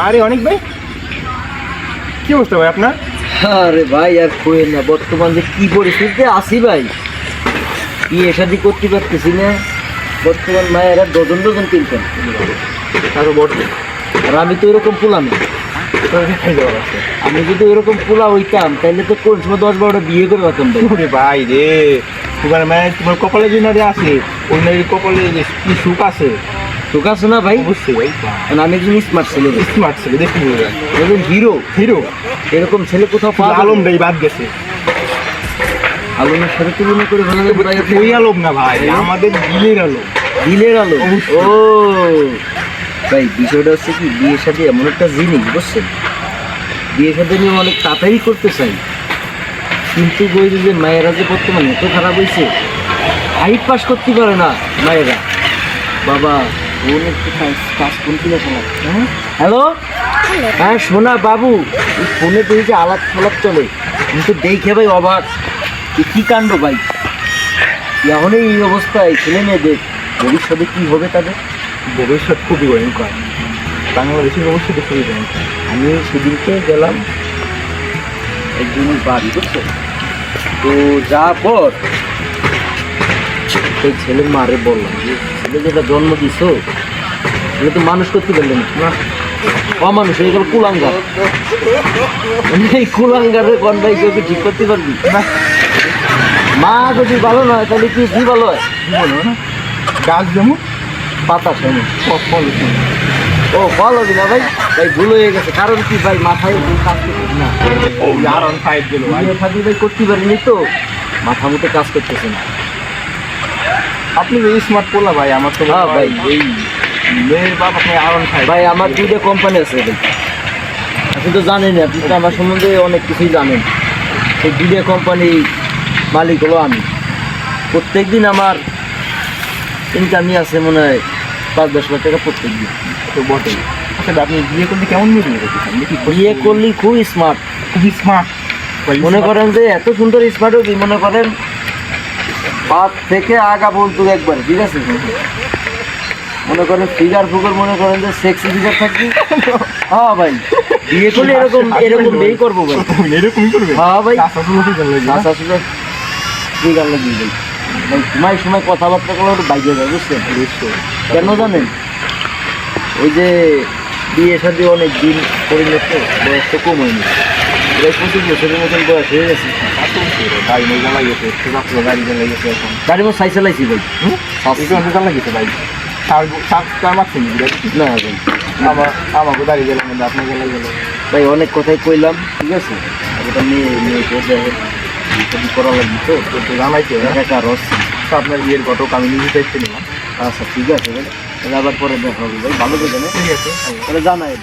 আরে অনেক ভাই, কি অবস্থা ভাই আপনার? আরে ভাই আর কইেন না, বর্তমান যে কি পরিস্থিতিতে আছি ভাই, বিয়ে শাদি করতে পারতেছি না। বর্তমান মায়েরা ডজন ডজন কিনতেন, আরো বড় আর আমি তো এরকম পোলা না। খাই যাওয়ার আছে। আমি যদি এরকম পোলা হইতাম তাহলে তো কোন সময় 10-12টা বিয়ে করে রাখতাম ভাই। ওরে ভাই রে, তোমার মায়ের তোমার কপালে যে নারী আছে, ওই নারীর কপালে যে কি সুখ আছে। তোকে আছে না ভাই? অবশ্যই ভাই, কারণ আমি একজন স্মার্ট ছেলে, স্মার্ট ছেলে, দেখি একজন হিরো। হিরো এরকম ছেলে কোথাও পাওয়া আলম ভাই বাদ গেছে। আলমের সাথে তুলনা করে ভালো লাগে ভাই। ওই আলম না ভাই, আমাদের দিলের আলম। দিলের আলো। অবশ্যই। ও ভাই, বিষয়টা হচ্ছে কি, বিয়ের সাথে এমন একটা জিনিস বুঝছেন, বিয়ের সাথে আমি অনেক তাড়াতাড়ি করতে চাই, কিন্তু ওই যে মায়েরা যে বর্তমানে এত খারাপ হয়েছে, 8 পাস করতে পারে না মায়েরা। বাবা ফোন একটু কাজ করতে না। হ্যালো, হ্যাঁ শোনা বাবু, এই ফোনে তো এই যে আলাপ ফালাপ চলে, কিন্তু দেখে ভাই অবাক, কি কাণ্ড ভাই। এখন এই অবস্থায় ছেলে মেয়েদের ভবিষ্যতে কি হবে তাদের? ভবিষ্যৎ খুবই ভয়ঙ্কর, বাংলাদেশের ভবিষ্যৎ খুবই ভয়ঙ্কর। আমি সেদিনকে গেলাম একজনের বাড়ি, বুঝছো তো, যা পর সেই ছেলের মারে বললাম যে ছেলে যেটা জন্ম দিছো সেটা তো মানুষ করতে পারলেন না, অমানুষ হয়ে গেল, কুলাঙ্গার। এই কুলাঙ্গারের গন্ডাই কেউ কি ঠিক করতে পারবি না? মা যদি ভালো নয় তাহলে কি কি ভালো হয়? বলো না, গাছ যেমন পাতা সেমন। ফল ও ফল হবে না ভাই, ভাই ভুল হয়ে গেছে। কারণ কি ভাই, মাথায় ভুল কাজ করতেছে না। আর অন ফাইভ গেল ভাই। বিয়ে শাদী ভাই করতে পারিনি তো, মাথা মুখে কাজ করতেছে না। আপনি যে স্মার্ট পোলা ভাই, আমার তো হ্যাঁ ভাই, এই মেয়ের বাপ আপনি আর অন ফাইভ। ভাই আমার 2টা কোম্পানি আছে ভাই, আপনি তো জানেন, আপনি তো আমার সম্বন্ধে অনেক কিছুই জানেন। সেই 2টা কোম্পানি মালিক হলো আমি। প্রত্যেকদিন আমার ইনকামই আছে মনে হয় 5-10 লাখ টাকা প্রত্যেক দিন। তো বটে। আচ্ছা আপনি বিয়ে করলে কেমন মেয়ে বিয়ে করতেছেন? বিয়ে করলে খুব স্মার্ট, খুবই স্মার্ট। মনে করেন যে এত সুন্দর স্মার্ট হবি, মনে করেন পাত থেকে আগা বলতো একবার, ঠিক আছে? মনে করেন ফিগার ফুগার, মনে করেন যে সেক্সি ফিগার থাকবি। হ্যাঁ ভাই, বিয়ে করলে এরকম এরকম বিয়ে করবো ভাই। এরকমই করবে? হ্যাঁ ভাই, আচ্ছা শুনতে জানলে আচ্ছা সুন্দর ফিগার লাগিয়ে ভাই। ভাই সময় কথাবার্তা করলে একটু বাইকে যায়, বুঝছেন? কেন জানেন? ওই যে বিয়ে শাদী অনেক দিন করিলে তো, বয়স তো কম হয়নি, 25 বছরের মতন বয়স হয়ে গেছে। ভাই মজা লাগিয়েছে, গাড়ি জ্বালা গেছে এখন। গাড়ি মতো সাইকেল আইছি ভাই। একটু জ্বালা গেছে ভাই। সার মারছেন না ভাই, আমাকে দাঁড়িয়ে গেলাম, আপনার জ্বালা গেল ভাই অনেক কথাই কইলাম, ঠিক আছে? আর ওটা মেয়েকে যদি করা লাগবে তো, তো জানাইছে একা রস। আপনার বিয়ের ঘটক আমি নিজে দায়িত্ব নিলাম। আচ্ছা ঠিক আছে ভাই, তাহলে আবার পরে দেখা হবে ভাই, ভালো করে জানে, ঠিক আছে, তাহলে জানাই।